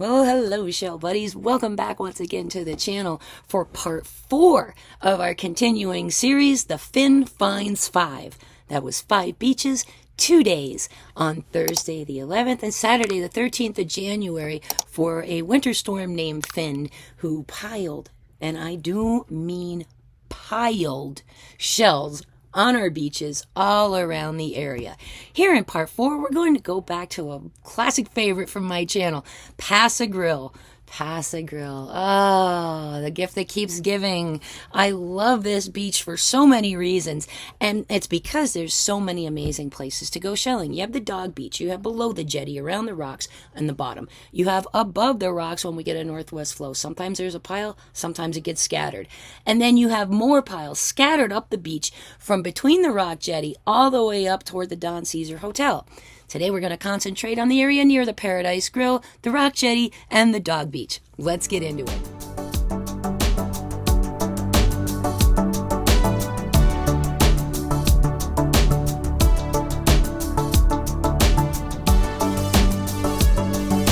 Well, hello, shell buddies. Welcome back once again to the channel for part 4 of our continuing series, The Fin Finds 5. That was 5 beaches, 2 days, on Thursday the 11th and Saturday the 13th of January for a winter storm named Fin, who piled, and I do mean piled, shells on our beaches all around the area. Here in part 4, we're going to go back to a classic favorite from my channel, Pass-A-Grille. Pass-A-Grille. Oh, the gift that keeps giving. I love this beach for so many reasons, and it's because there's so many amazing places to go shelling. You have the dog beach, you have below the jetty, around the rocks, and the bottom. You have above the rocks when we get a northwest flow. Sometimes there's a pile, sometimes it gets scattered. And then you have more piles scattered up the beach from between the rock jetty all the way up toward the Don Caesar Hotel. Today we're going to concentrate on the area near the Paradise Grill, the rock jetty, and the dog beach. Let's get into it.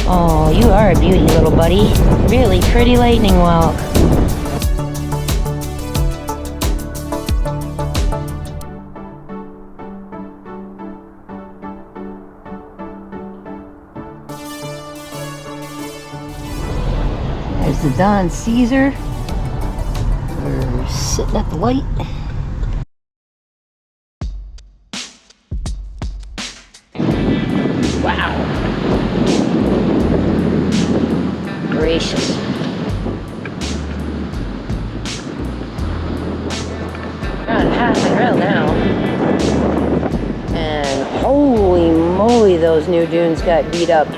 Oh, you are a beauty, little buddy. Really pretty lightning walk. There's the Don Caesar. We're sitting at the light. Wow. Gracious. We're on Pass-A-Grille now. And holy moly, those new dunes got beat up.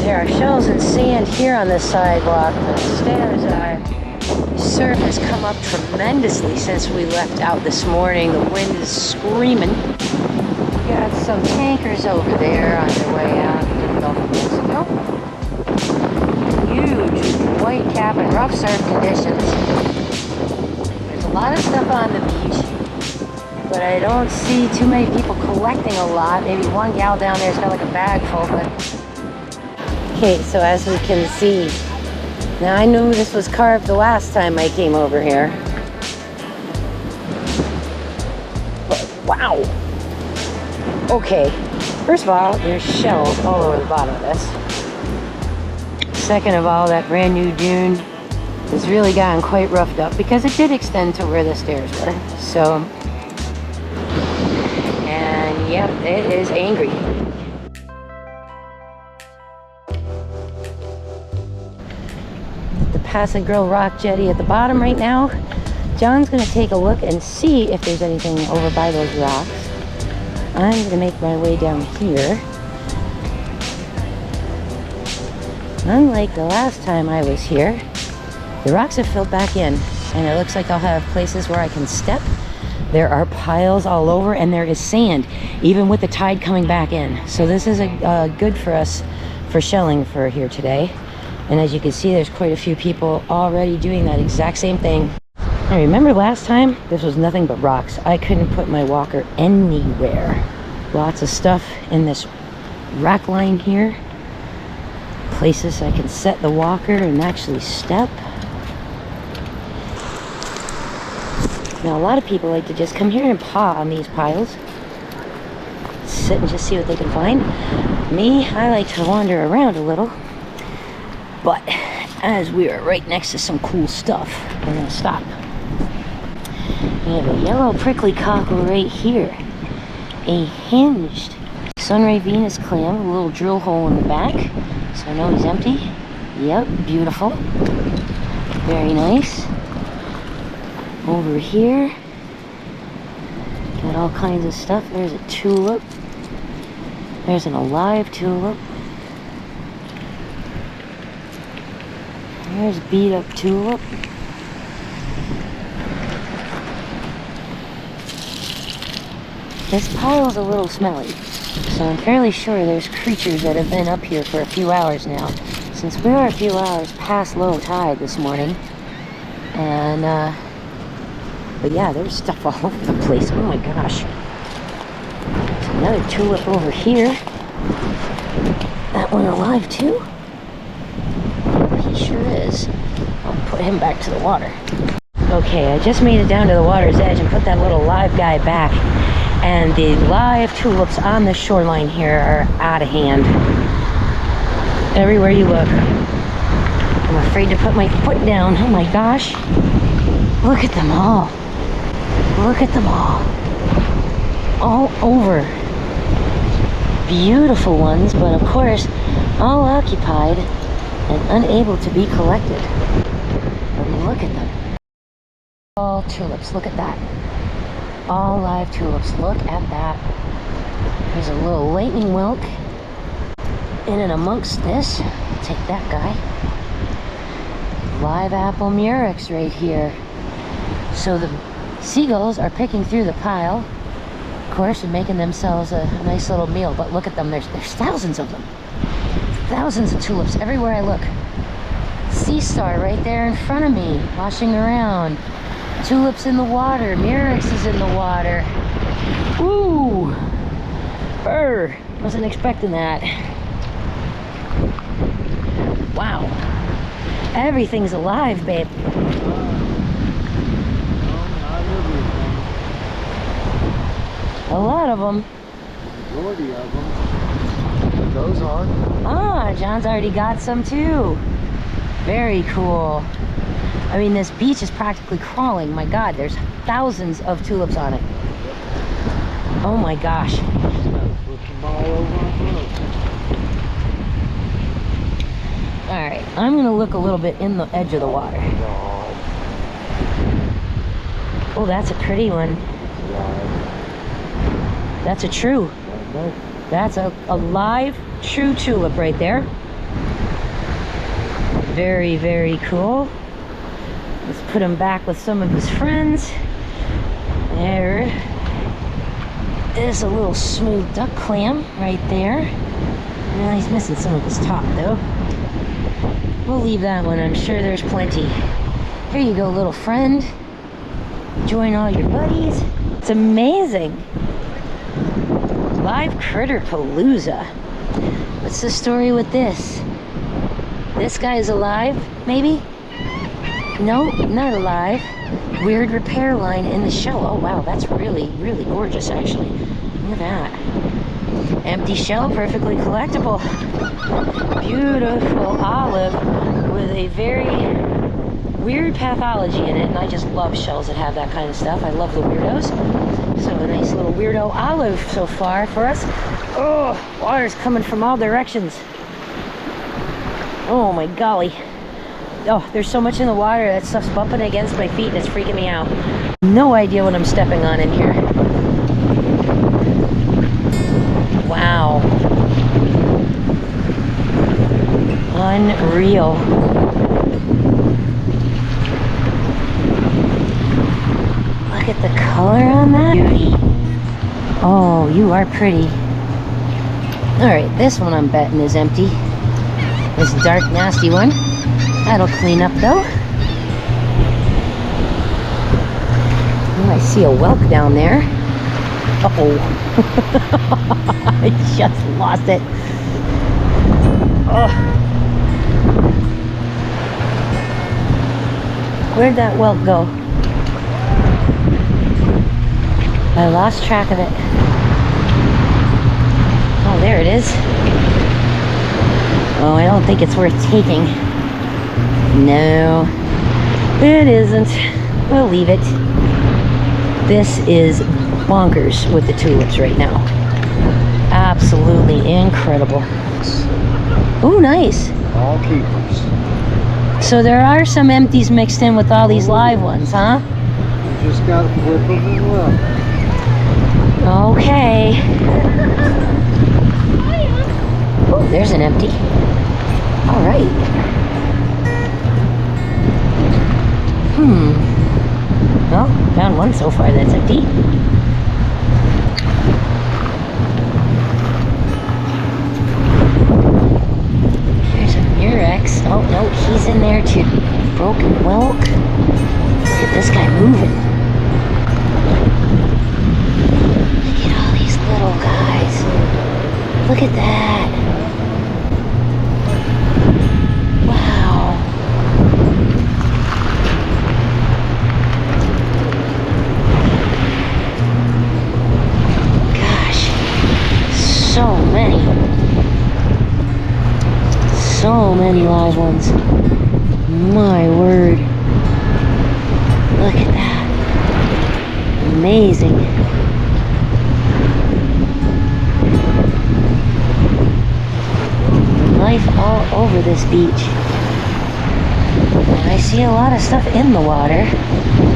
There are shells and sand here on the sidewalk. The stairs the surf has come up tremendously since we left out this morning. The wind is screaming. We got some tankers over there on their way out to the Gulf of Mexico. Huge white cap and rough surf conditions. There's a lot of stuff on the beach, but I don't see too many people collecting a lot. Maybe one gal down there's got like a bag full, but okay, so as we can see, now I knew this was carved the last time I came over here. But wow! Okay, first of all, there's shells all over the bottom of this. Second of all, that brand new dune has really gotten quite roughed up because it did extend to where the stairs were. So, and yep, it is angry. Pass-A-Grille rock jetty at the bottom right now. John's going to take a look and see if there's anything over by those rocks. I'm going to make my way down here. Unlike the last time I was here, the rocks have filled back in, and it looks like I'll have places where I can step. There are piles all over, and there is sand, even with the tide coming back in. So this is good for us for shelling for here today. And as you can see, there's quite a few people already doing that exact same thing. I remember last time, this was nothing but rocks. I couldn't put my walker anywhere. Lots of stuff in this rack line here. Places I can set the walker and actually step. Now, a lot of people like to just come here and paw on these piles. Sit and just see what they can find. Me, I like to wander around a little. But as we are right next to some cool stuff, we're going to stop. We have a yellow prickly cockle right here. A hinged sunray Venus clam, a little drill hole in the back. So I know he's empty. Yep, beautiful. Very nice. Over here, got all kinds of stuff. There's a tulip. There's an alive tulip. There's beat up tulip. This pile's a little smelly, so I'm fairly sure there's creatures that have been up here for a few hours now, since we are a few hours past low tide this morning. And but yeah, there's stuff all over the place. Oh my gosh. There's another tulip over here. That one alive too. him back to the water. Okay, I just made it down to the water's edge and put that little live guy back. And the live tulips on the shoreline here are out of hand. Everywhere you look. I'm afraid to put my foot down. Oh my gosh. Look at them all. Look at them all. All over. Beautiful ones, but of course, all occupied and unable to be collected. But look at them. All tulips. Look at that. All live tulips. Look at that. There's a little lightning whelk in and amongst this. Take that guy. Live apple murex right here. So the seagulls are picking through the pile, of course, and making themselves a nice little meal. But look at them. There's thousands of them. Thousands of tulips everywhere I look. Sea star right there in front of me, washing around. Tulips in the water. Murex is in the water. Ooh! Brr! Wasn't expecting that. Wow. Everything's alive, babe. A lot of them. Majority of them. Those are. Ah, John's already got some too. Very cool. I mean, this beach is practically crawling. My God, there's thousands of tulips on it. Oh my gosh. All right, I'm gonna look a little bit in the edge of the water. Oh, that's a pretty one. That's a true. That's a live true tulip right there. Very, very cool. Let's put him back with some of his friends. There is a little smooth duck clam right there. Well, he's missing some of his top though. We'll leave that one. I'm sure there's plenty. Here you go, little friend. Join all your buddies. It's amazing. Live critter palooza. What's the story with this? This guy's alive, maybe? No, not alive. Weird repair line in the shell. Oh wow, that's really, really gorgeous actually. Look at that. Empty shell, perfectly collectible. Beautiful olive with a very weird pathology in it, and I just love shells that have that kind of stuff. I love the weirdos. So a nice little weirdo olive so far for us. Oh, water's coming from all directions. Oh my golly. Oh, there's so much in the water, that stuff's bumping against my feet and it's freaking me out. No idea what I'm stepping on in here. Wow. Unreal. Look at the color on that. Beauty. Oh, you are pretty. Alright, this one I'm betting is empty. This dark, nasty one. That'll clean up though. Oh, I see a whelk down there. Uh-oh. I just lost it. Oh. Where'd that whelk go? I lost track of it. Oh, there it is. Oh, I don't think it's worth taking. No, it isn't. We'll leave it. This is bonkers with the tulips right now. Absolutely incredible. Oh, nice. All keepers. So there are some empties mixed in with all these live ones, huh? You just gotta flip them and look. Okay. Oh, there's an empty. All right. Well, found one so far that's empty. Here's a murex. Oh, no, he's in there too. Broken whelk. Look at this guy moving. Look at all these little guys. Look at that. So many live ones. My word. Look at that. Amazing. Life all over this beach. And I see a lot of stuff in the water,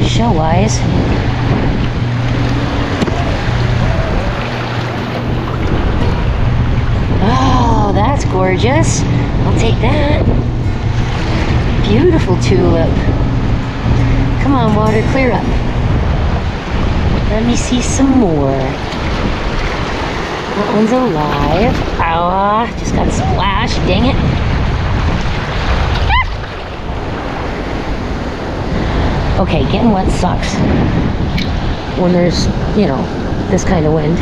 show-wise. Oh, that's gorgeous. I'll take that. Beautiful tulip. Come on, water, clear up. Let me see some more. That one's alive. Ah, just got splashed, dang it. Okay, getting wet sucks when there's, you know, this kind of wind.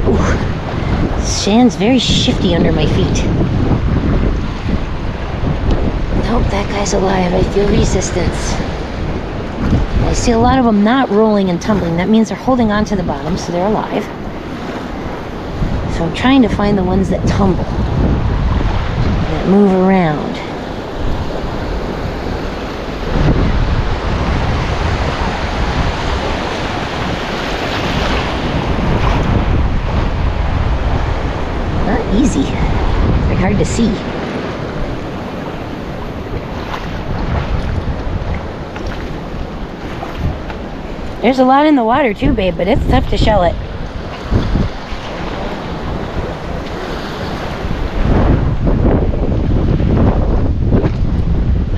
Ooh. Sand's very shifty under my feet. Nope, that guy's alive. I feel resistance. I see a lot of them not rolling and tumbling. That means they're holding on to the bottom, so they're alive. So I'm trying to find the ones that tumble, that move around. Not easy. They're hard to see. There's a lot in the water too, babe, but it's tough to shell it.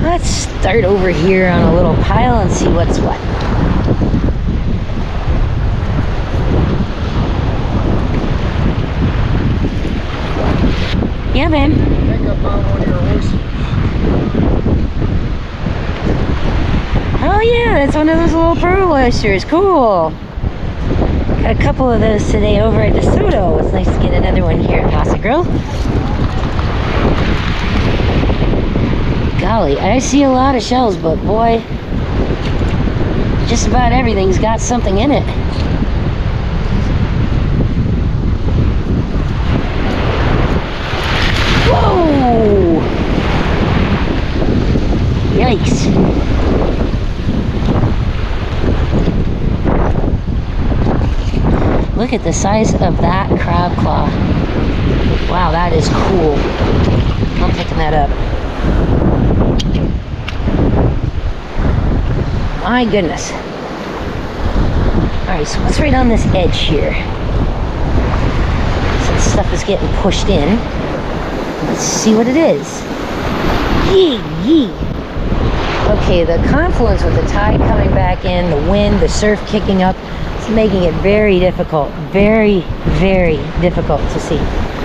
Let's start over here on a little pile and see what's what. Yeah, babe. I think I found one of your oysters. Oh yeah, that's one of those little pearl oysters. Cool. Got a couple of those today over at Desoto. It's nice to get another one here at Pass-A-Grille. Golly, I see a lot of shells, but boy, just about everything's got something in it. Whoa! Yikes. Look at the size of that crab claw. Wow, that is cool. I'm picking that up. My goodness. Alright, so what's right on this edge here? Some stuff is getting pushed in. Let's see what it is. Yee, yee. Okay, the confluence with the tide coming back in, the wind, the surf kicking up, it's making it very difficult. Very, very difficult to see.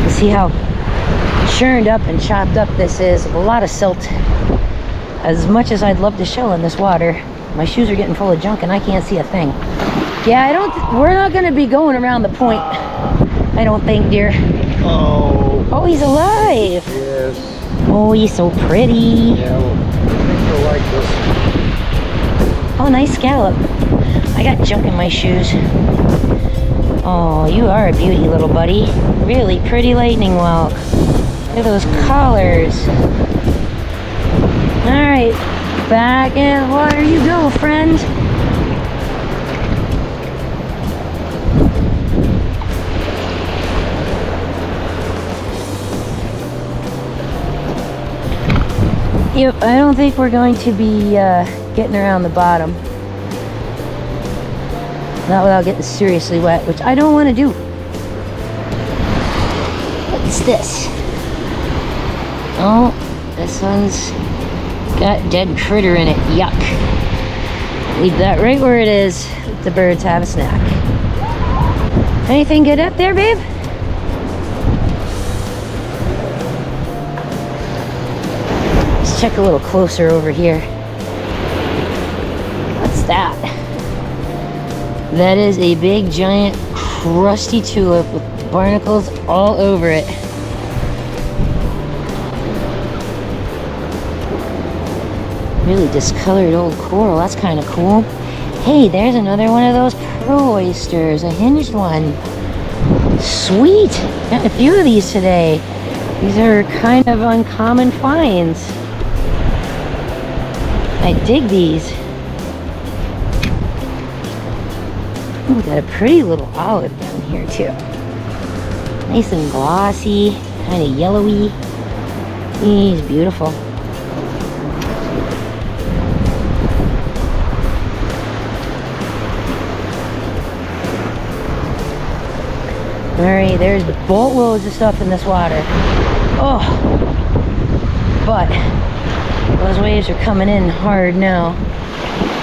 You see how churned up and chopped up this is. A lot of silt. As much as I'd love to shell in this water, my shoes are getting full of junk and I can't see a thing. Yeah, we're not going to be going around the point, I don't think, dear. Oh. Oh, he's alive. Yes. Oh, he's so pretty. Yeah, well, I think you'll like this. Oh, nice scallop. I got junk in my shoes. Oh, you are a beauty, little buddy. Really pretty lightning whelk. Look at those collars. Alright, back in the water you go, friend. Yep, I don't think we're going to be getting around the bottom. Not without getting seriously wet, which I don't want to do. What's this? Oh, this one's got dead critter in it. Yuck. Leave that right where it is. Let the birds have a snack. Anything good up there, babe? Let's check a little closer over here. What's that? That is a big, giant, crusty tulip with barnacles all over it. Really discolored old coral. That's kind of cool. Hey, there's another one of those pearl oysters, a hinged one. Sweet! Got a few of these today. These are kind of uncommon finds. I dig these. Ooh, got a pretty little olive down here too. Nice and glossy, kind of yellowy. He's beautiful. Alright, there's boatloads of stuff in this water. Oh, but those waves are coming in hard now.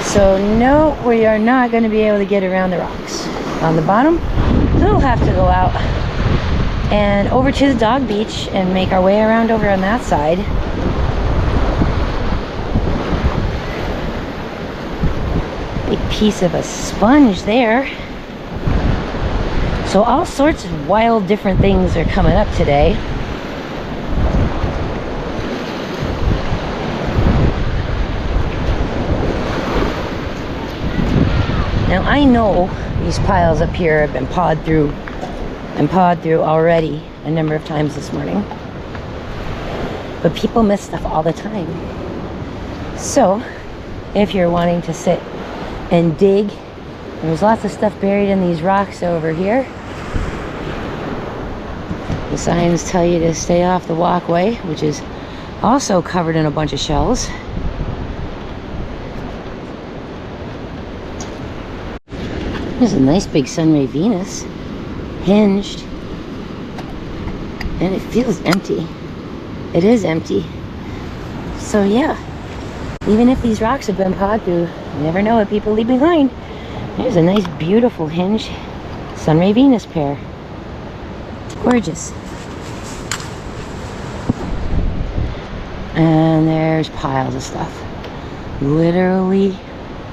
So no, we are not going to be able to get around the rocks on the bottom. So we'll have to go out and over to the dog beach and make our way around over on that side. Big piece of a sponge there. So all sorts of wild different things are coming up today. Now I know these piles up here have been pawed through already a number of times this morning. But people miss stuff all the time. So if you're wanting to sit and dig, there's lots of stuff buried in these rocks over here. The signs tell you to stay off the walkway, which is also covered in a bunch of shells. There's a nice big sunray Venus, hinged, and it feels empty. It is empty. So yeah, even if these rocks have been pawed through, you never know what people leave behind. There's a nice, beautiful hinged sunray Venus pair. Gorgeous. And there's piles of stuff, literally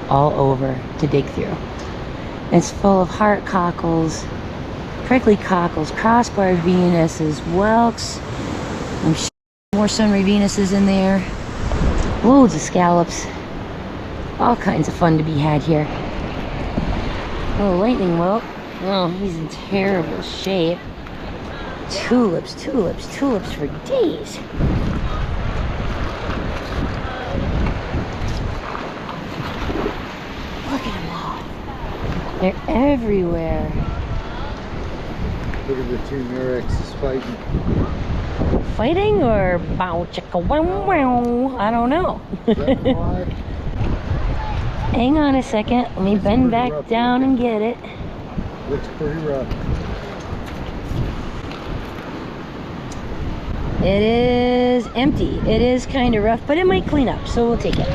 all over to dig through. It's full of heart cockles, prickly cockles, crossbar Venuses, whelks. I'm sure more sunray Venuses in there. Loads of scallops. All kinds of fun to be had here. Oh, lightning whelk. Oh, he's in terrible shape. Tulips, tulips, tulips for days. Look at them all. They're everywhere. Look at the two Mirexes fighting. Fighting or bow chicka wow wow? I don't know. Hang on a second. Let me bend back down and get it. Looks pretty rough. It is empty. It is kind of rough, but it might clean up, so we'll take it.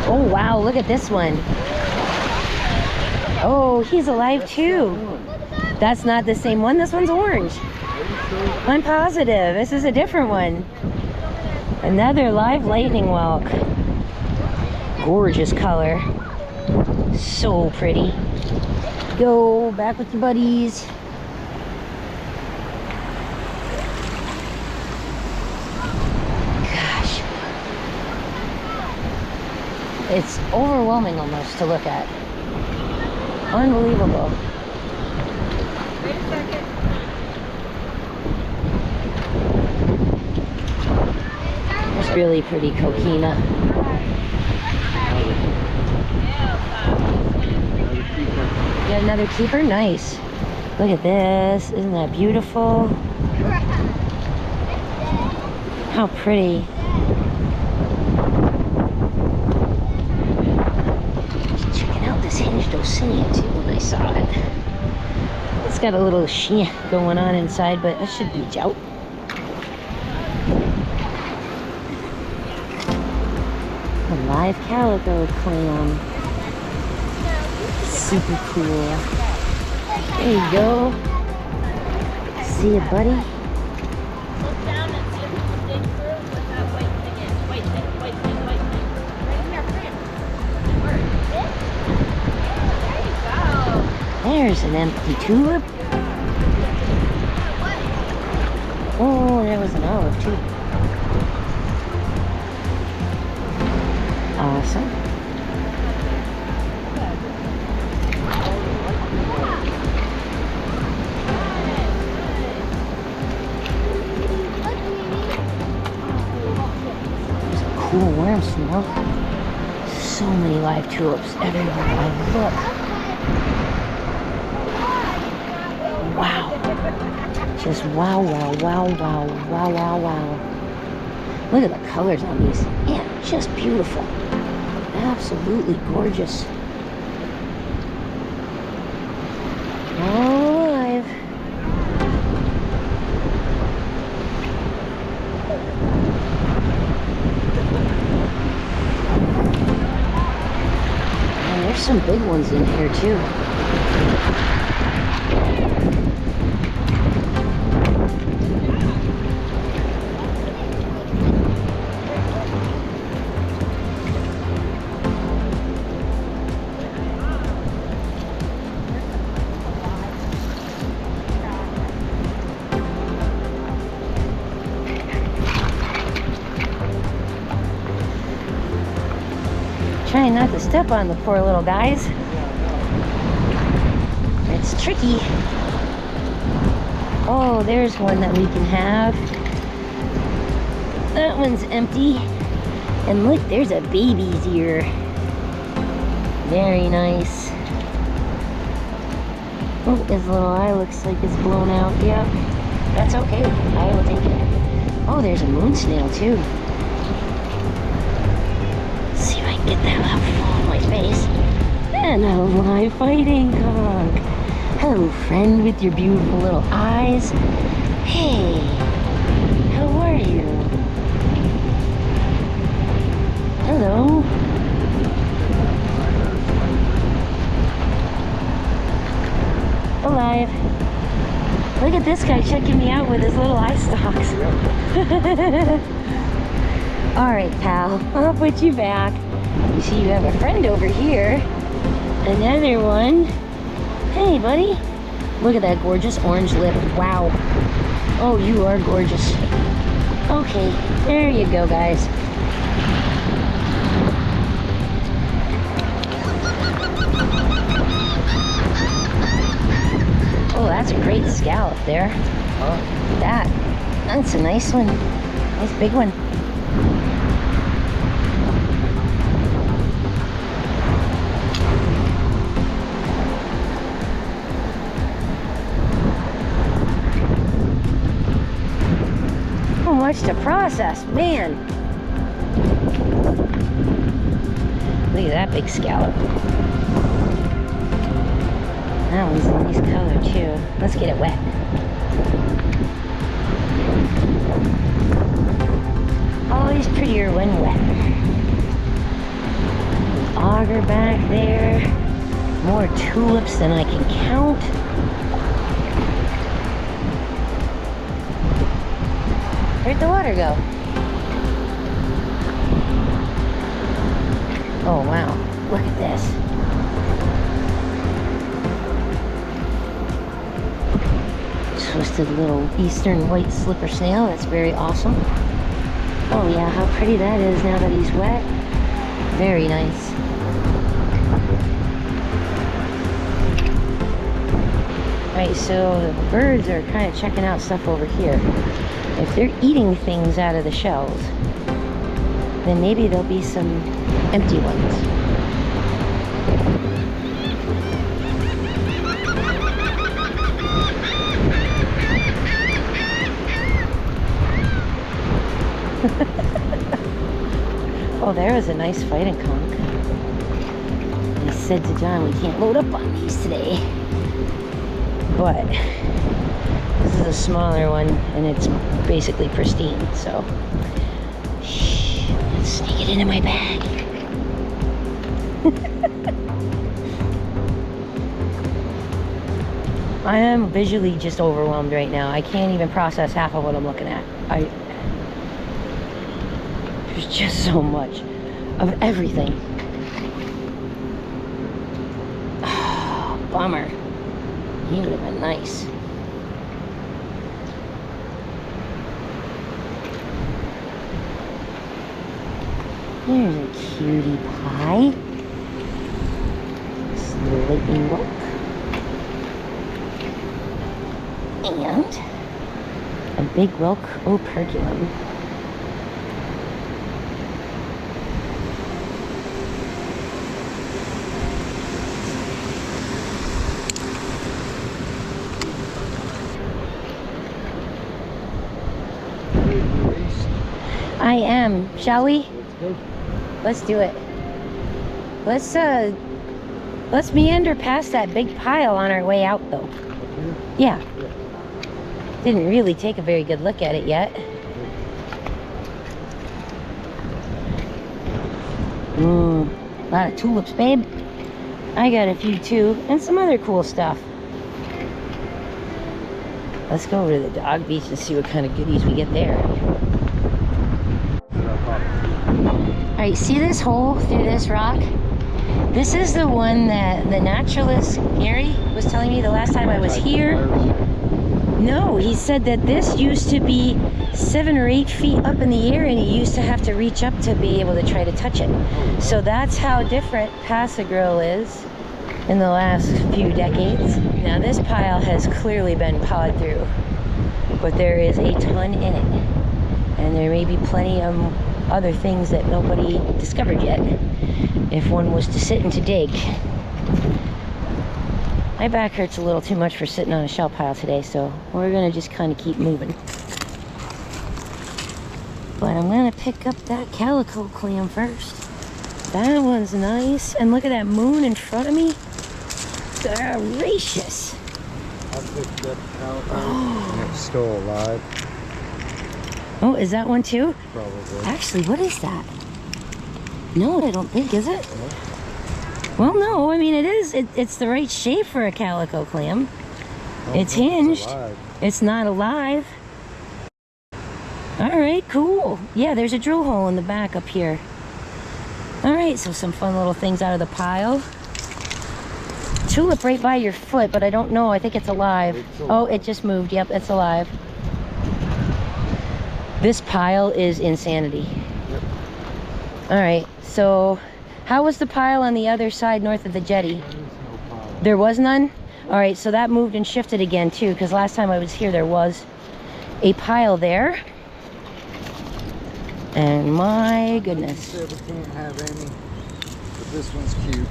Oh wow, look at this one. Oh, he's alive too. That's not the same one. This one's orange. I'm positive. This is a different one. Another live lightning whelk. Gorgeous color. So pretty. Go back with your buddies. Gosh. It's overwhelming almost to look at. Unbelievable. Wait a second. It's really pretty coquina. You got another keeper? Nice. Look at this. Isn't that beautiful? How pretty. Just checking out this hinged Osinia too when I saw it. It's got a little sheen going on inside, but that should reach out. A live calico clam. Super cool. There you go. See ya, buddy. Look down and see if you can dig through what that white thing is. White thing, white thing, white thing. Right in there, friend. Where? This? There you go. There's an empty tulip. Oh, there was an olive too. Awesome. warm smell. So many live tulips everywhere I look. Wow. Just wow, wow, wow, wow, wow, wow, wow. Look at the colors on these. Man, just beautiful. Absolutely gorgeous. All alive. And there's some big ones in here too. Trying not to step on the poor little guys. It's tricky. Oh, there's one that we can have. That one's empty. And look, there's a baby's ear. Very nice. Oh, his little eye looks like it's blown out. Yeah, that's okay. I will take it. Oh, there's a moon snail too. Get that up on my face. And a live fighting conch. Hello, friend with your beautiful little eyes. Hey, how are you? Hello. Alive. Look at this guy checking me out with his little eye stalks. All right, pal, I'll put you back. You see you have a friend over here. Another one. Hey, buddy. Look at that gorgeous orange lip. Wow. Oh, you are gorgeous. Okay, there you go, guys. Oh, that's a great scallop there. Oh, that's a nice one. Nice big one. Much to process, man. Look at that big scallop. That one's a nice color too. Let's get it wet. Always prettier when wet. Auger back there. More tulips than I can count. Where'd the water go? Oh wow, look at this. Twisted little eastern white slipper snail, that's very awesome. Oh yeah, how pretty that is now that he's wet. Very nice. Alright, so the birds are kind of checking out stuff over here. If they're eating things out of the shells, then maybe there'll be some empty ones. Oh, there was a nice fighting conch. I said to John, we can't load up on these today. But this is a smaller one, and it's basically pristine, so let's sneak it into my bag. I am visually just overwhelmed right now. I can't even process half of what I'm looking at. There's just so much of everything. Oh, bummer. He would have been nice. Here's a cutie pie. Slightly milk. And a big whelk operculum. I am. Shall we? Let's go. Let's do it. Let's meander past that big pile on our way out, though. Yeah. Didn't really take a very good look at it yet. A lot of tulips, babe. I got a few too, and some other cool stuff. Let's go over to the dog beach and see what kind of goodies we get there. Alright, see this hole through this rock? This is the one that the naturalist Gary was telling me the last time I was here. No, he said that this used to be 7 or 8 feet up in the air, and he used to have to reach up to be able to try to touch it. So that's how different Pass-A-Grille is in the last few decades. Now this pile has clearly been pawed through, but there is a ton in it, and there may be plenty of other things that nobody discovered yet if one was to sit and to dig. My back hurts a little too much for sitting on a shell pile today, so we're gonna just kind of keep moving. But I'm gonna pick up that calico clam first. That one's nice, and look at that moon in front of me. Gracious. I picked up calico and it's still alive. Oh, is that one too? Probably. Actually, what is that? No, I don't think, is it? Well, no, I mean, it is. It's the right shape for a calico clam. It's hinged. It's not alive. All right, cool. Yeah, there's a drill hole in the back up here. All right, so some fun little things out of the pile. Tulip right by your foot, but I don't know. I think it's alive. Oh, it just moved. Yep, it's alive. This pile is insanity. Yep. All right, so how was the pile on the other side north of the jetty? There was none? All right, so that moved and shifted again too, because last time I was here there was a pile there. And my goodness. Said we can't have any, but this one's cute.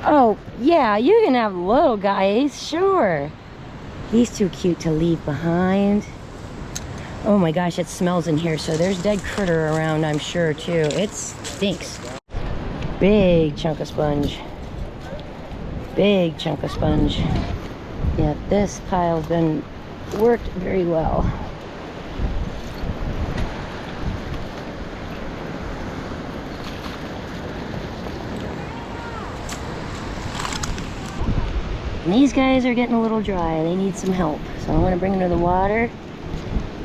Oh, yeah, you can have little guys, sure. He's too cute to leave behind. Oh my gosh, it smells in here, so there's dead critter around, I'm sure, too. It stinks. Big chunk of sponge. Big chunk of sponge. Yeah, this pile's been worked very well. And these guys are getting a little dry. They need some help. So I'm going to bring them to the water.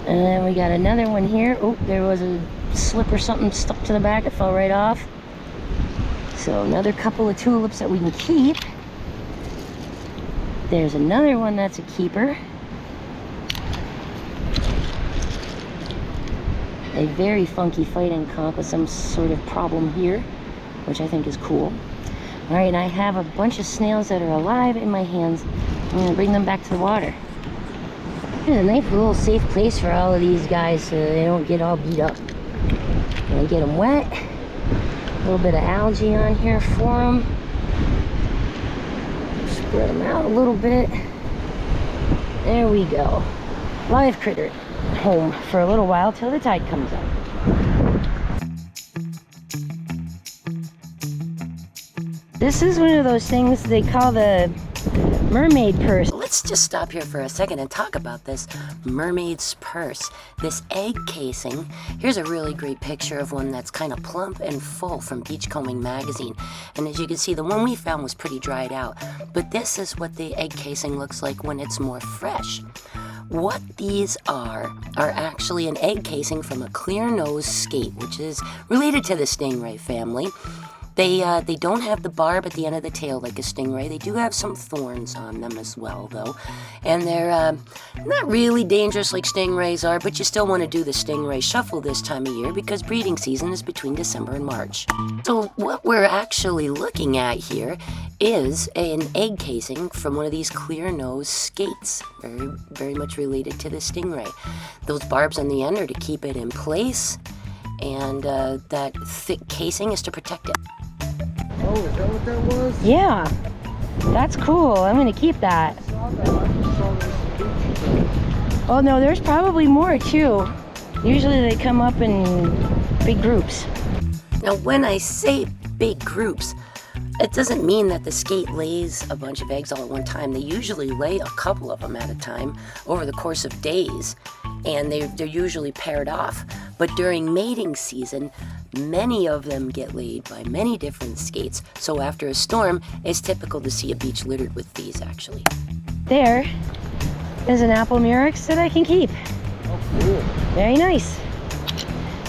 And then we got another one here. Oh, there was a slip or something stuck to the back. It fell right off. So another couple of tulips that we can keep. There's another one that's a keeper. A very funky fighting conch with some sort of problem here, which I think is cool. All right, and I have a bunch of snails that are alive in my hands. I'm gonna bring them back to the water. And a nice little safe place for all of these guys so they don't get all beat up. Gonna get them wet. A little bit of algae on here for them. Spread them out a little bit. There we go. Live critter home for a little while till the tide comes up. This is one of those things they call the mermaid purse. Let's just stop here for a second and talk about this mermaid's purse, this egg casing. Here's a really great picture of one that's kind of plump and full from Beachcombing magazine. And as you can see, the one we found was pretty dried out. But this is what the egg casing looks like when it's more fresh. What these are actually an egg casing from a clear nose skate, which is related to the stingray family. They don't have the barb at the end of the tail like a stingray. They do have some thorns on them as well, though. And they're not really dangerous like stingrays are, but you still want to do the stingray shuffle this time of year because breeding season is between December and March. So what we're actually looking at here is an egg casing from one of these clear nose skates, very, very much related to the stingray. Those barbs on the end are to keep it in place, and that thick casing is to protect it. Oh, is that what that was? Yeah, that's cool. I'm gonna keep that. I saw that. I just saw this picture. Oh no, there's probably more too. Usually they come up in big groups. Now when I say big groups, it doesn't mean that the skate lays a bunch of eggs all at one time. They usually lay a couple of them at a time over the course of days, and they're usually paired off. But during mating season, many of them get laid by many different skates. So after a storm, it's typical to see a beach littered with these, actually. There is an apple murex that I can keep. Oh, cool. Very nice.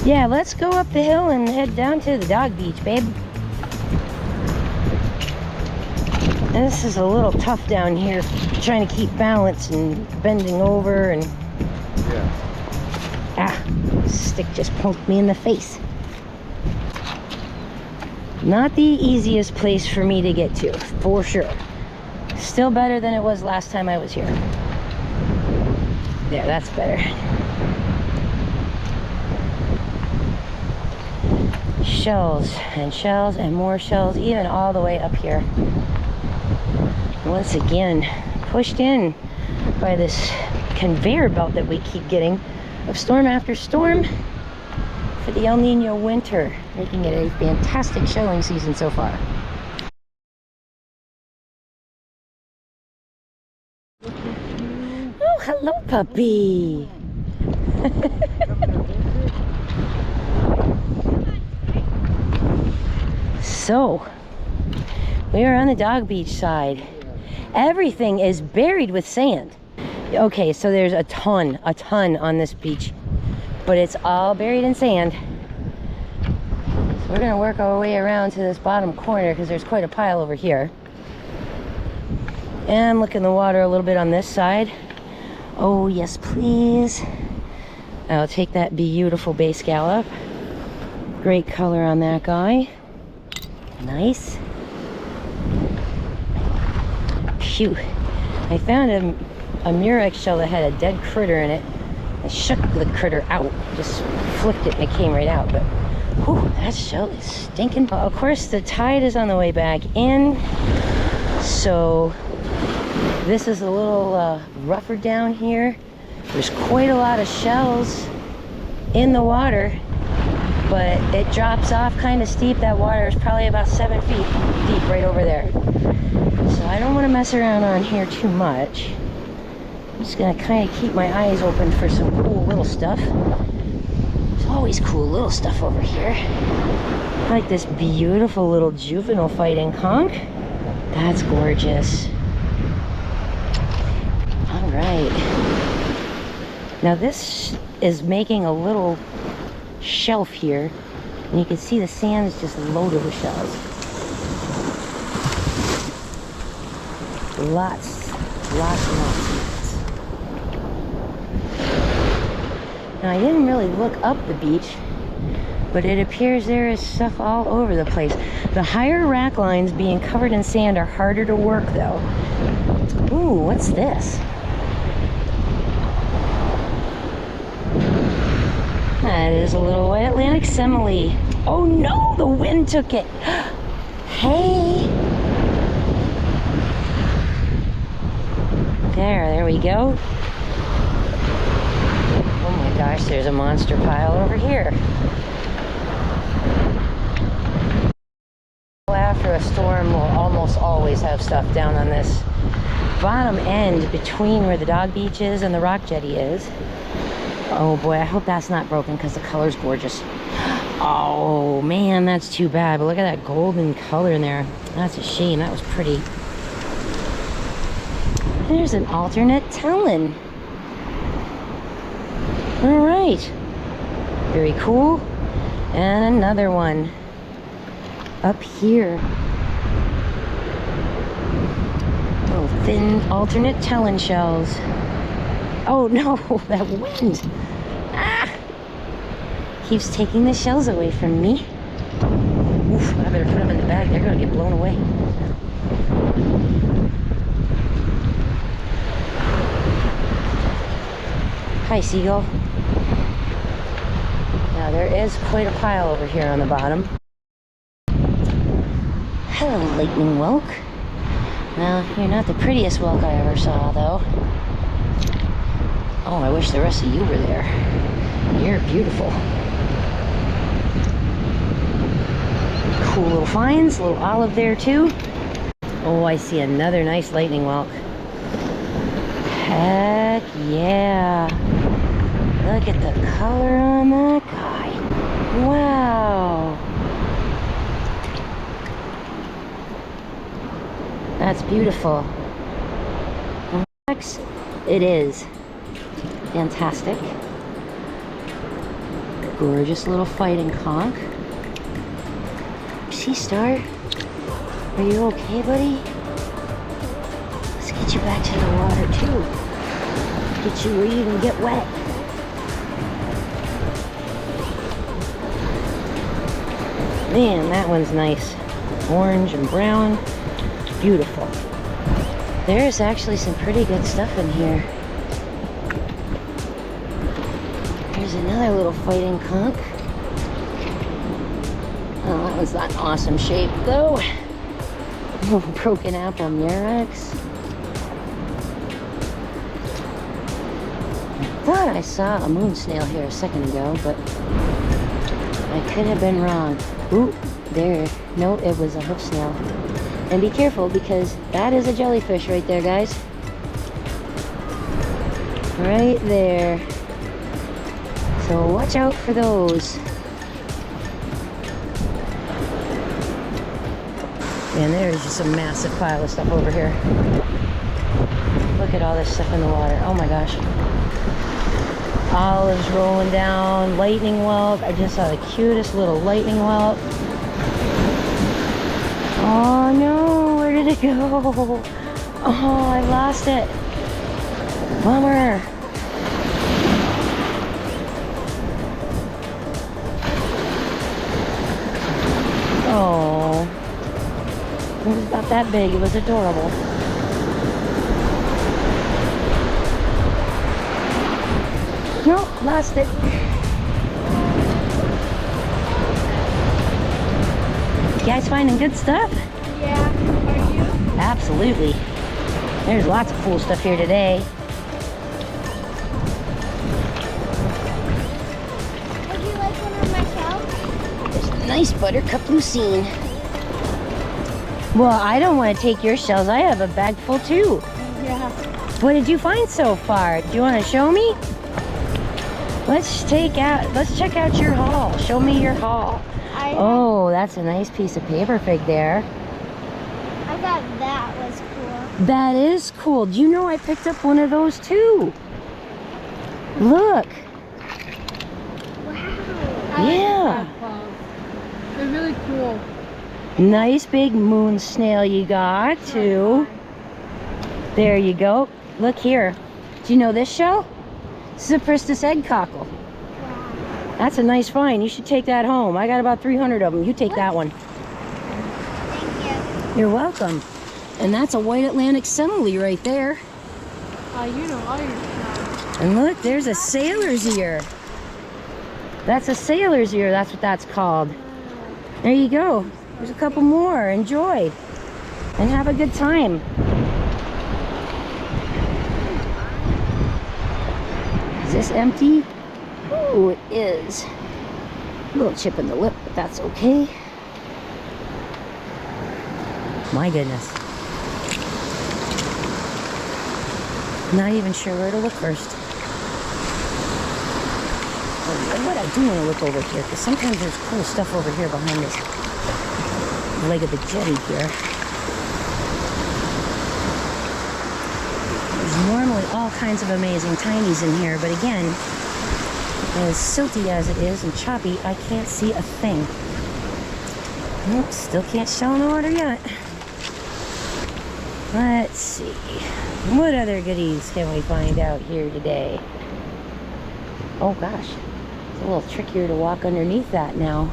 Yeah, let's go up the hill and head down to the dog beach, babe. And this is a little tough down here, trying to keep balance and bending over and... Yeah. Ah, stick just poked me in the face. Not the easiest place for me to get to, for sure. Still better than it was last time I was here. There, that's better. Shells and shells and more shells, even all the way up here. Once again, pushed in by this conveyor belt that we keep getting of storm after storm for the El Nino winter, making it a fantastic shelling season so far. Oh, hello, puppy. So, we are on the dog beach side. Everything is buried with sand. Okay, so there's a ton on this beach, but it's all buried in sand. So we're gonna work our way around to this bottom corner because there's quite a pile over here. And look in the water a little bit on this side. Oh, yes, please. I'll take that beautiful bay scallop. Great color on that guy. Nice. Phew. I found a murex shell that had a dead critter in it. I shook the critter out, just flicked it and it came right out. But whew, that shell is stinking. Of course, the tide is on the way back in, so this is a little rougher down here. There's quite a lot of shells in the water, but it drops off kind of steep. That water is probably about 7 feet deep right over there. So I don't want to mess around on here too much. I'm just gonna kind of keep my eyes open for some cool little stuff. There's always cool little stuff over here. Like this beautiful little juvenile fighting conch. That's gorgeous. All right. Now this is making a little shelf here, and you can see the sand is just loaded with shells. Lots and lots. Now I didn't really look up the beach, but it appears there is stuff all over the place. The higher rack lines being covered in sand are harder to work though. Ooh, what's this? That is a little white Atlantic semele. Oh no, the wind took it. Hey. There we go. Oh my gosh, there's a monster pile over here. After a storm, we'll almost always have stuff down on this bottom end between where the dog beach is and the rock jetty is. Oh boy, I hope that's not broken because the color's gorgeous. Oh man, that's too bad. But look at that golden color in there. That's a shame. That was pretty. There's an alternate talon. All right. Very cool. And another one up here. Little thin alternate talon shells. Oh no, that wind. Ah! Keeps taking the shells away from me. Oof, I better put them in the bag. They're gonna get blown away. Hi, seagull. Now there is quite a pile over here on the bottom. Hello, lightning whelk. Well, you're not the prettiest whelk I ever saw, though. Oh, I wish the rest of you were there. You're beautiful. Cool little finds, a little olive there too. Oh, I see another nice lightning whelk. Heck yeah. Look at the color on that guy. Wow. That's beautiful. It is. Fantastic. Gorgeous little fighting conch. Sea star, are you okay, buddy? Let's get you back to the water too. Get you where you can get wet. Man, that one's nice. Orange and brown. Beautiful. There's actually some pretty good stuff in here. There's another little fighting conch. Oh, that was not awesome shape though. Oh, broken apple murex. I thought I saw a moon snail here a second ago, but I could have been wrong. Ooh, there. No, it was a hoof snail. And be careful because that is a jellyfish right there, guys. Right there. So watch out for those. And there's just a massive pile of stuff over here. Look at all this stuff in the water. Oh my gosh. Olives rolling down. Lightning whelk. I just saw the cutest little lightning whelk. Oh no, where did it go? Oh, I lost it. Bummer. Oh. It was about that big. It was adorable. Nope, lost it. You guys finding good stuff? Yeah, are you? Absolutely. There's lots of cool stuff here today. Would you like one of my shells? There's a nice buttercup lucine. Well, I don't want to take your shells. I have a bag full too. Yeah. What did you find so far? Do you want to show me? Let's check out your haul. Show me your haul. Oh, that's a nice piece of paper fig there. I thought that was cool. That is cool. Do you know I picked up one of those too? Look. Wow. Yeah. They're really cool. Nice big moon snail you got too. There you go. Look here. Do you know this shell? This is a Pristis egg cockle. Wow. That's a nice find. You should take that home. I got about 300 of them. You take that one. Thank you. You're welcome. And that's a white Atlantic sentinel right there. You know all your stuff. And look, there's a sailor's ear. That's a sailor's ear. That's what that's called. There you go. There's a couple more. Enjoy. And have a good time. Is this empty? Oh, it is. A little chip in the lip, but that's okay. My goodness. Not even sure where to look first. Oh, what I do want to look over here, because sometimes there's cool stuff over here behind this leg of the jetty here. There's normally all kinds of amazing tinies in here, but again, as silty as it is and choppy, I can't see a thing. Nope, still can't shell in the water yet. Let's see. What other goodies can we find out here today? Oh gosh, it's a little trickier to walk underneath that now.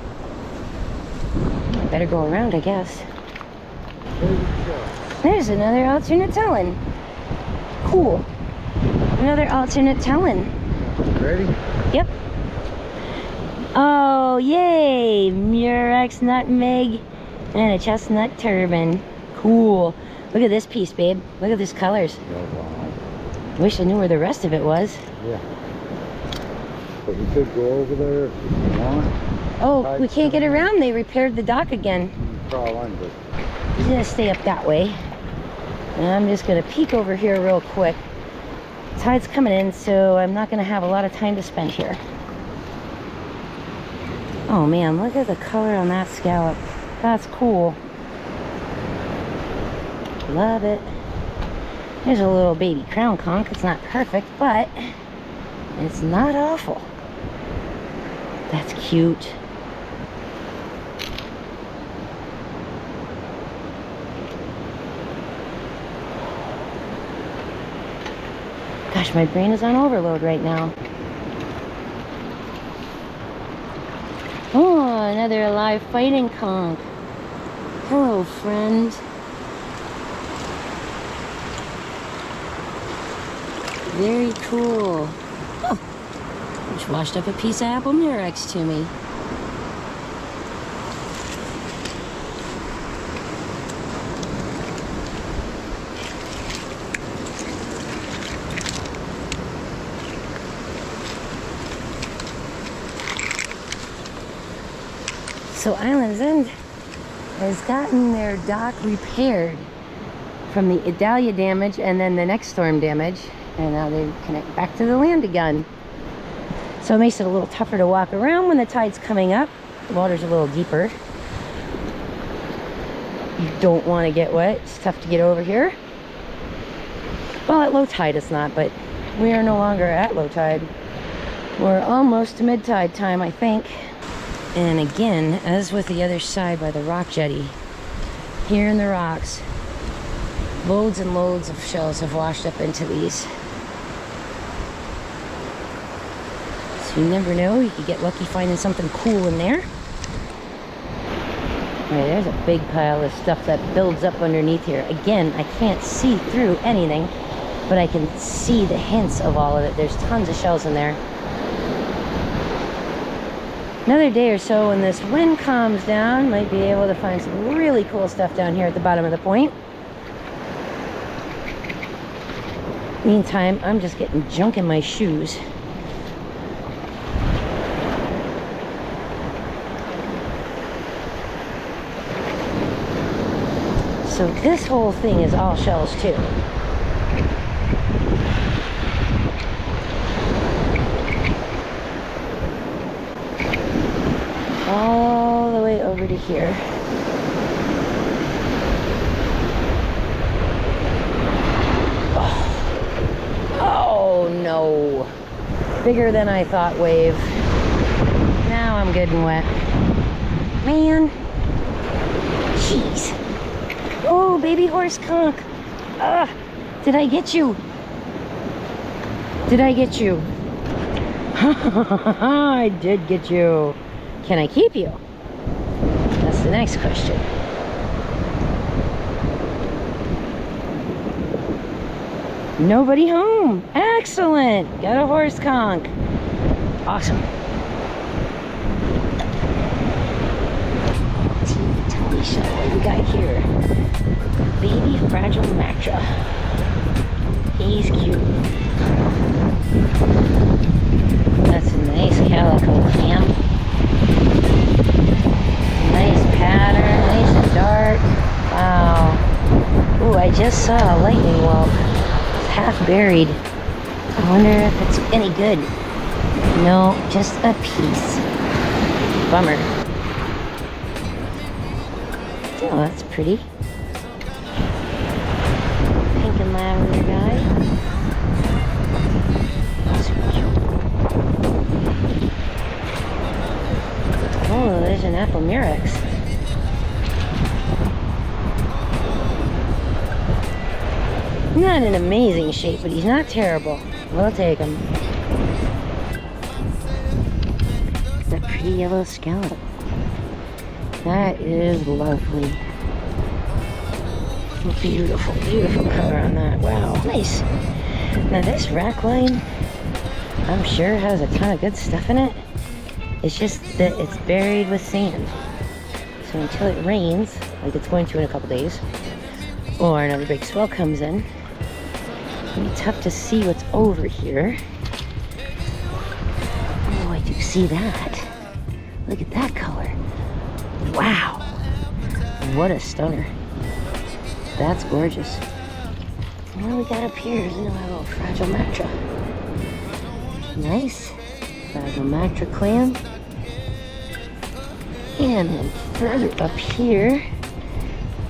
I better go around, I guess. There's another alternate telling. Cool. Another alternate telling. Ready? Yep. Oh, yay! Murex nutmeg and a chestnut turban. Cool. Look at this piece, babe. Look at these colors. Oh, wow. Wish I knew where the rest of it was. Yeah. But you could go over there if you want. Oh, we can't get around. They repaired the dock again. Crawl under. He's gonna stay up that way. And I'm just gonna peek over here real quick. Tide's coming in, so I'm not gonna have a lot of time to spend here. Oh man, look at the color on that scallop. That's cool. Love it. There's a little baby crown conch. It's not perfect, but it's not awful. That's cute. Gosh, my brain is on overload right now. Oh, another alive fighting conch. Hello, friend. Very cool. Oh, just washed up a piece of apple murex to me. So Island's End has gotten their dock repaired from the Idalia damage and then the next storm damage. And now they connect back to the land again. So it makes it a little tougher to walk around when the tide's coming up. The water's a little deeper. You don't want to get wet. It's tough to get over here. Well, at low tide it's not, but we are no longer at low tide. We're almost to mid-tide time, I think. And again, as with the other side by the rock jetty, here in the rocks, loads and loads of shells have washed up into these. So you never know, you could get lucky finding something cool in there. Alright, there's a big pile of stuff that builds up underneath here. Again, I can't see through anything, but I can see the hints of all of it. There's tons of shells in there. Another day or so when this wind calms down, might be able to find some really cool stuff down here at the bottom of the point. Meantime, I'm just getting junk in my shoes. So this whole thing is all shells too. All the way over to here. Oh no. Bigger than I thought wave. Now I'm good and wet. Man. Jeez. Oh, baby horse conch. Did I get you? Did I get you? I did get you. Can I keep you? That's the next question. Nobody home. Excellent. Got a horse conch. Awesome. Tell me, show what we got here. Baby fragile matcha. He's cute. That's a nice calico clam. Nice pattern, nice and dark. Wow. Ooh, I just saw a lightning whelk. It's half buried. I wonder if it's any good. No, just a piece. Bummer. Oh, that's pretty. Pink and lavender guy. Super cute. Oh, there's an apple murex. Not in amazing shape, but he's not terrible. We'll take him. That pretty yellow scallop. That is lovely. Beautiful, beautiful color on that. Wow, nice. Now this rack line, I'm sure has a ton of good stuff in it. It's just that it's buried with sand. So until it rains, like it's going to in a couple days, or another big swell comes in, it'll be tough to see what's over here. if you see that. Look at that color. Wow. What a stunner. That's gorgeous. What do we got up here? There's another little Fragile Mactra. Nice. Fragile Mactra clam. And then further up here,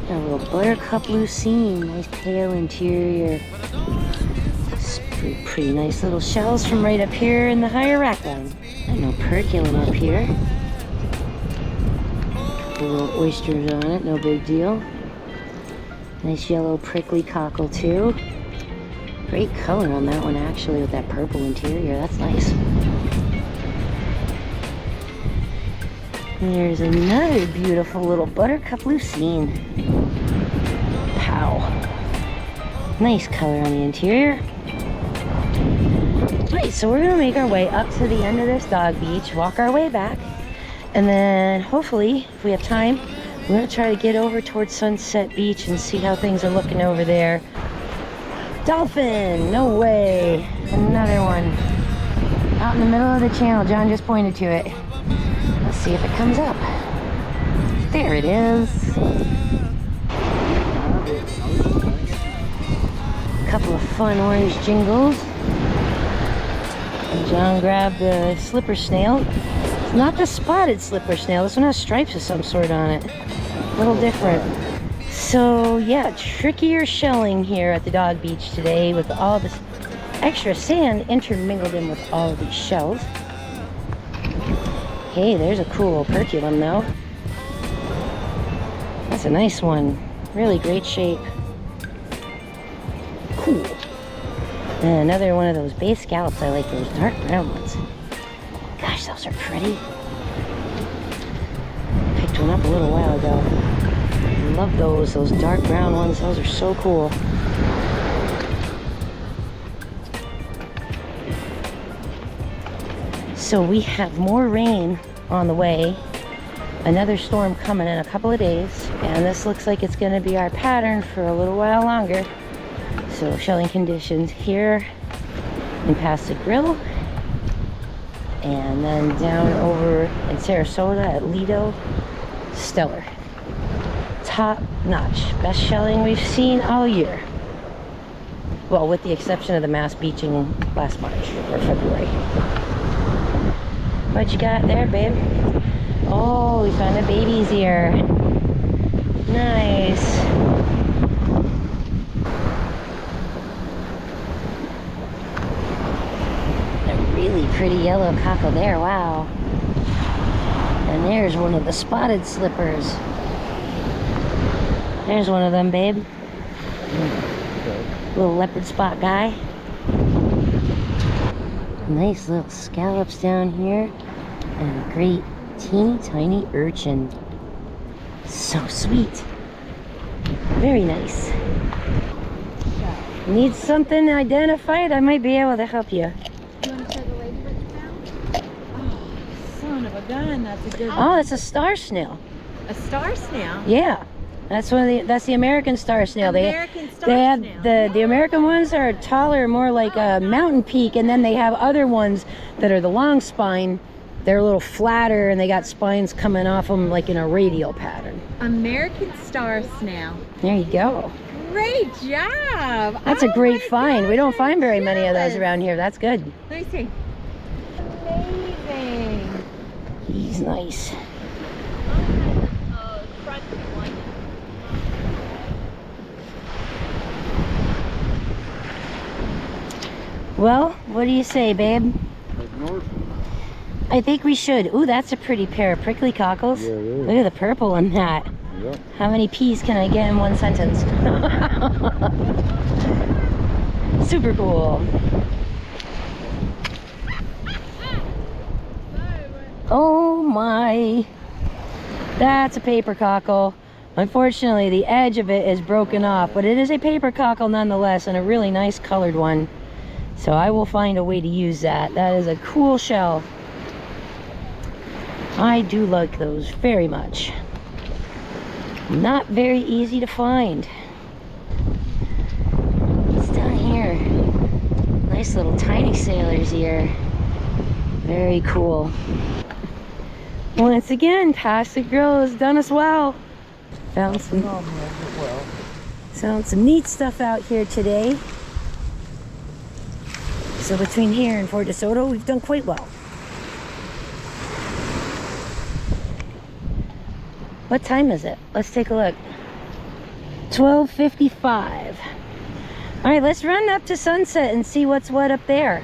a little Buttercup Lucine. Nice pale interior. Pretty nice little shells from right up here in the higher rack line. And no perculum up here. Couple little oysters on it, no big deal. Nice yellow prickly cockle too. Great color on that one actually with that purple interior. That's nice. And there's another beautiful little Buttercup Lucine. Pow. Nice color on the interior. Right, so we're gonna make our way up to the end of this dog beach, walk our way back, and then hopefully, if we have time, we're gonna try to get over towards Sunset Beach and see how things are looking over there. Dolphin, no way. Another one. Out in the middle of the channel, John just pointed to it. Let's see if it comes up. There it is. A couple of fun orange jingles. And John grabbed the slipper snail. It's not the spotted slipper snail. This one has stripes of some sort on it. A little different. So yeah, trickier shelling here at the dog beach today with all this extra sand intermingled in with all of these shells. Hey, there's a cool perculum though. That's a nice one. Really great shape. Cool. And another one of those bay scallops. I like those dark brown ones. Gosh, those are pretty. Picked one up a little while ago. Love those dark brown ones. Those are so cool. So we have more rain on the way. Another storm coming in a couple of days. And this looks like it's going to be our pattern for a little while longer. So shelling conditions here in Pass-A-Grille. And then down over in Sarasota at Lido, stellar. Top notch. Best shelling we've seen all year. Well, with the exception of the mass beaching last March or February. What you got there, babe? Oh, we found a baby's ear. Nice. A really pretty yellow cockle there, wow. And there's one of the spotted slippers. There's one of them, babe. Little leopard spot guy. Nice little scallops down here. And a great teeny tiny urchin. So sweet. Very nice. Need something identified? I might be able to help you. You want to show the lady what you found? Oh, son of a gun, that's a good one. Oh, it's a star snail. A star snail? Yeah. That's the American star snail. American star they have snail. the American ones are taller, more like a mountain peak, and then they have other ones that are the long spine. They're a little flatter and they got spines coming off them like in a radial pattern. American star snail. There you go. Great job. That's a great find. We don't find very many of those around here. That's good. Let me see. Amazing. He's nice. Front one. Well, what do you say, babe? Head north. I think we should. Ooh, that's a pretty pair of prickly cockles. Yeah, it is. Look at the purple on that. Yep. How many P's can I get in one sentence? Super cool. Oh my. That's a paper cockle. Unfortunately, the edge of it is broken off, but it is a paper cockle nonetheless, and a really nice colored one. So I will find a way to use that. That is a cool shell. I do like those very much. Not very easy to find. It's down here. Nice little tiny sailor's ear. Very cool. Once again, Pass-A-Grille has done us well. Found some neat stuff out here today. So between here and Fort Desoto, we've done quite well. What time is it? Let's take a look. 12:55. All right, let's run up to Sunset and see what's what up there.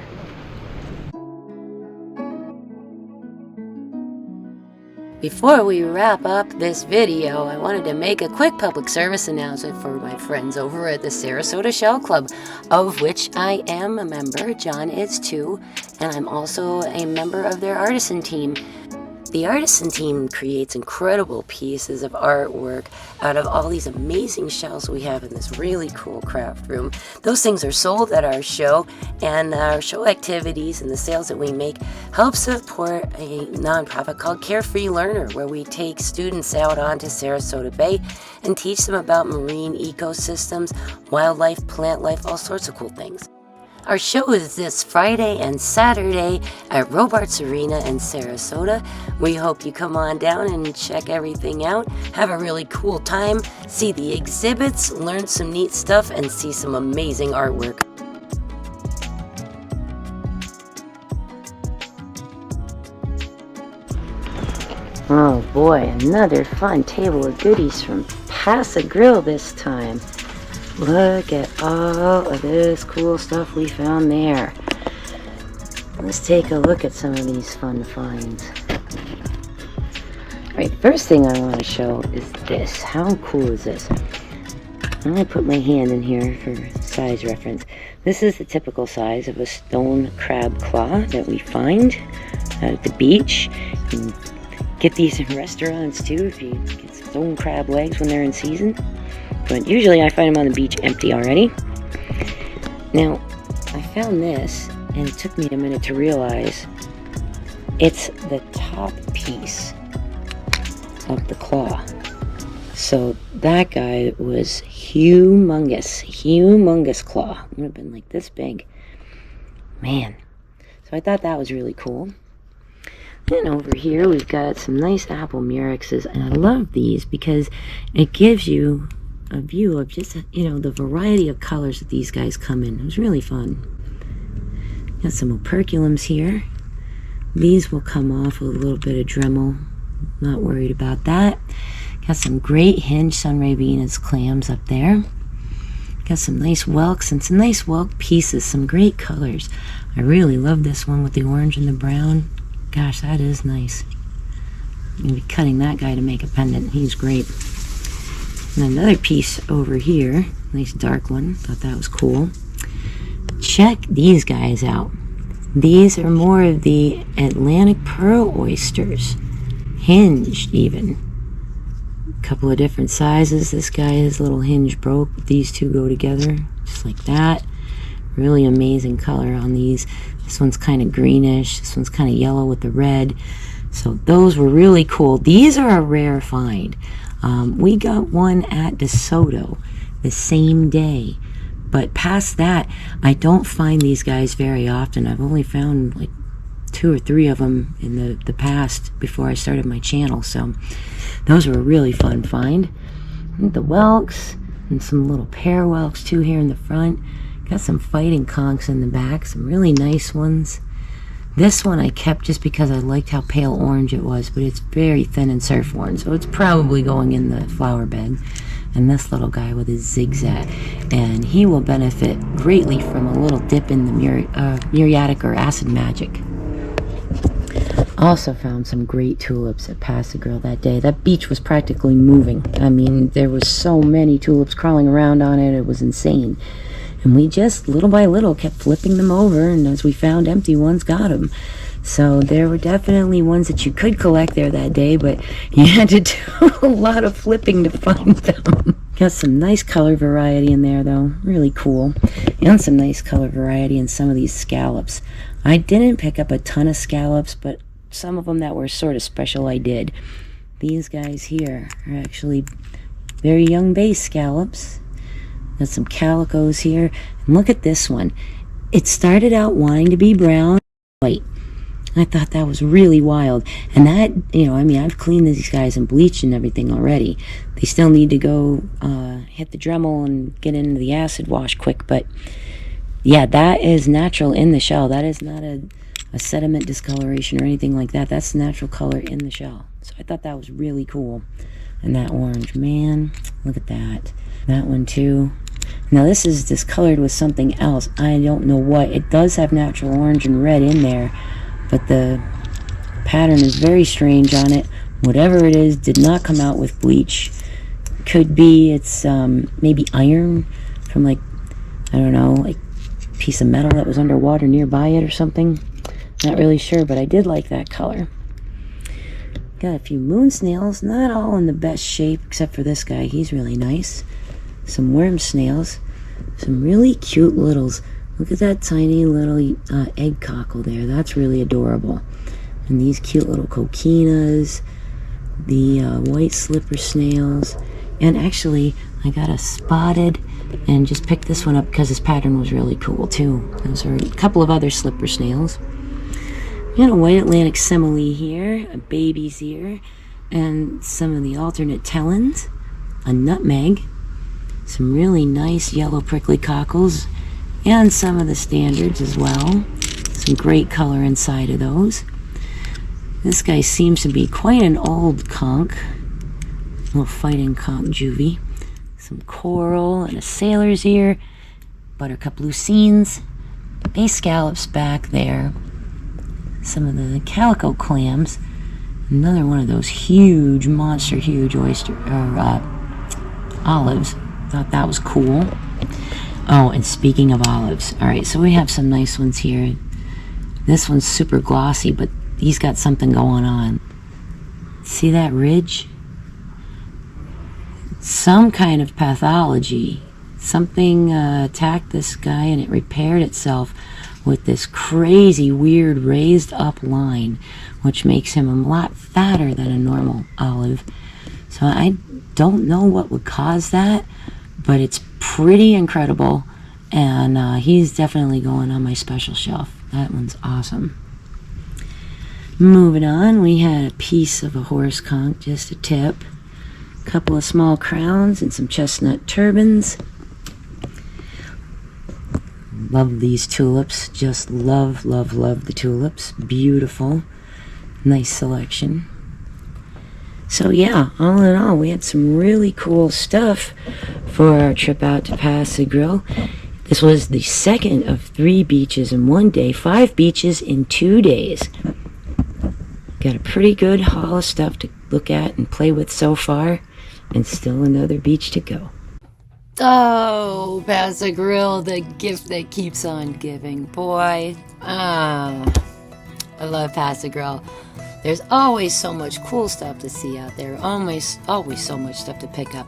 Before we wrap up this video, I wanted to make a quick public service announcement for my friends over at the Sarasota Shell Club, of which I am a member. John is too, and I'm also a member of their artisan team. The artisan team creates incredible pieces of artwork out of all these amazing shells we have in this really cool craft room. Those things are sold at our show, and our show activities and the sales that we make help support a nonprofit called Carefree Learner, where we take students out onto Sarasota Bay and teach them about marine ecosystems, wildlife, plant life, all sorts of cool things. Our show is this Friday and Saturday at Robarts Arena in Sarasota. We hope you come on down and check everything out. Have a really cool time, see the exhibits, learn some neat stuff, and see some amazing artwork. Oh boy, another fun table of goodies from Pass-A-Grille this time. Look at all of this cool stuff we found there. Let's take a look at some of these fun finds. Alright, first thing I want to show is this. How cool is this? I'm going to put my hand in here for size reference. This is the typical size of a stone crab claw that we find at the beach. You can get these in restaurants too if you get stone crab legs when they're in season. But usually I find them on the beach empty already. Now, I found this, and it took me a minute to realize it's the top piece of the claw. So that guy was humongous claw. It would have been like this big. Man. So I thought that was really cool. And over here we've got some nice apple murexes, and I love these because it gives you a view of just, the variety of colors that these guys come in. It was really fun. Got some operculums here. These will come off with a little bit of Dremel. Not worried about that. Got some great hinge Sunray Venus clams up there. Got some nice whelks and some nice whelk pieces. Some great colors. I really love this one with the orange and the brown. Gosh, that is nice. I'm going to be cutting that guy to make a pendant. He's great. And another piece over here, nice dark one, thought that was cool. Check these guys out. These are more of the Atlantic pearl oysters, hinged even. A couple of different sizes. This guy, his little hinge broke. These two go together, just like that. Really amazing color on these. This one's kind of greenish, this one's kind of yellow with the red. So those were really cool. These are a rare find. We got one at DeSoto the same day, but past that, I don't find these guys very often. I've only found like 2 or 3 of them in the past before I started my channel, so those were a really fun find. And the whelks, and some little pear whelks too here in the front. Got some fighting conchs in the back, some really nice ones. This one I kept just because I liked how pale orange it was, but it's very thin and surf worn, so it's probably going in the flower bed. And this little guy with his zigzag, and he will benefit greatly from a little dip in the muriatic or acid magic. Also found some great tulips at Pass-A-Grille that day. That beach was practically moving. I mean, there was so many tulips crawling around on it, it was insane. And we just, little by little, kept flipping them over, and as we found empty ones, got them. So there were definitely ones that you could collect there that day, but you had to do a lot of flipping to find them. Got some nice color variety in there, though. Really cool. And some nice color variety in some of these scallops. I didn't pick up a ton of scallops, but some of them that were sort of special I did. These guys here are actually very young base scallops. Got some calicos here. And look at this one. It started out wanting to be brown, white. I thought that was really wild. And that, you know, I mean, I've cleaned these guys and bleached and everything already. They still need to go hit the Dremel and get into the acid wash quick. But yeah, that is natural in the shell. That is not a sediment discoloration or anything like that. That's natural color in the shell. So I thought that was really cool. And that orange, man, look at that. That one too. Now this is discolored with something else. I don't know what. It does have natural orange and red in there, but the pattern is very strange on it. Whatever it is did not come out with bleach. Could be it's maybe iron from, like, I don't know, like a piece of metal that was underwater nearby it or something. Not really sure, but I did like that color. Got a few moon snails, not all in the best shape except for this guy. He's really nice. Some worm snails, some really cute littles. Look at that tiny little egg cockle there. That's really adorable. And these cute little coquinas, the white slipper snails, and actually I got a spotted and just picked this one up because this pattern was really cool too. Those are a couple of other slipper snails. And a white Atlantic simile here, a baby's ear, and some of the alternate tellins, a nutmeg, some really nice yellow prickly cockles, and some of the standards as well. Some great color inside of those. This guy seems to be quite an old conch, a little fighting conch juvie. Some coral and a sailor's ear, buttercup lucines, base scallops back there. Some of the calico clams, another one of those huge, monster huge oyster or olives. Thought that was cool. Oh, and speaking of olives, all right, so we have some nice ones here. This one's super glossy, but he's got something going on. See that ridge? Some kind of pathology. Something attacked this guy and it repaired itself with this crazy, weird, raised up line, which makes him a lot fatter than a normal olive. So I don't know what would cause that, but it's pretty incredible, and he's definitely going on my special shelf. That one's awesome. Moving on, we had a piece of a horse conch, just a tip, a couple of small crowns, and some chestnut turbans. Love these tulips. Just love, love, love the tulips. Beautiful. Nice selection. So yeah, all in all, we had some really cool stuff for our trip out to Pass-A-Grille. This was the second of 3 beaches in one day, 5 beaches in 2 days. Got a pretty good haul of stuff to look at and play with so far, and still another beach to go. Oh, Pass-A-Grille, the gift that keeps on giving. Boy, I love Pass-A-Grille. There's always so much cool stuff to see out there. Always so much stuff to pick up.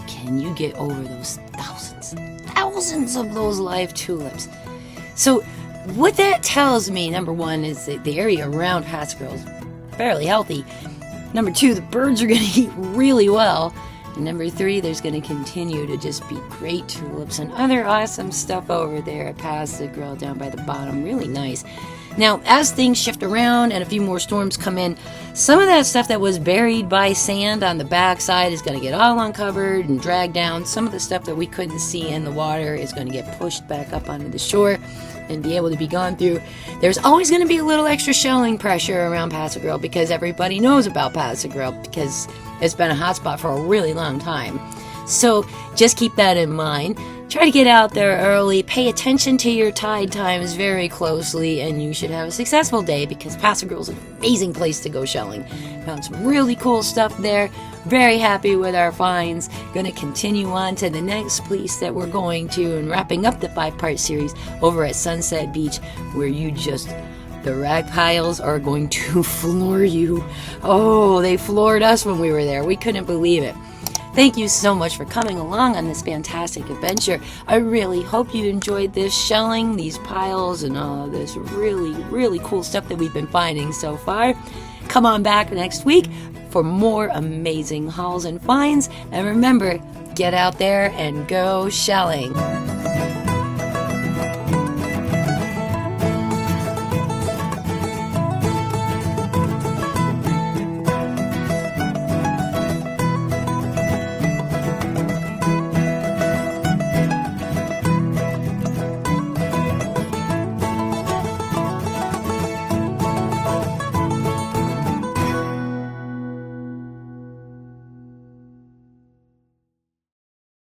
Can you get over those thousands of those live tulips? So what that tells me, number one, is that the area around Pass-A-Grille is fairly healthy. Number 2, the birds are going to eat really well. And number 3, there's going to continue to just be great tulips and other awesome stuff over there at Pass-A-Grille down by the bottom. Really nice. Now, as things shift around and a few more storms come in, some of that stuff that was buried by sand on the backside is going to get all uncovered and dragged down. Some of the stuff that we couldn't see in the water is going to get pushed back up onto the shore and be able to be gone through. There's always going to be a little extra shelling pressure around Pass-A-Grille because everybody knows about Pass-A-Grille because it's been a hotspot for a really long time. So just keep that in mind. Try to get out there early. Pay attention to your tide times very closely, and you should have a successful day because Pass-A-Grille is an amazing place to go shelling. Found some really cool stuff there. Very happy with our finds. Going to continue on to the next place that we're going to and wrapping up the 5-part series over at Sunset Beach, where the rag piles are going to floor you. Oh, they floored us when we were there. We couldn't believe it. Thank you so much for coming along on this fantastic adventure. I really hope you enjoyed this shelling, these piles, and all of this really, really cool stuff that we've been finding so far. Come on back next week for more amazing hauls and finds. And remember, get out there and go shelling.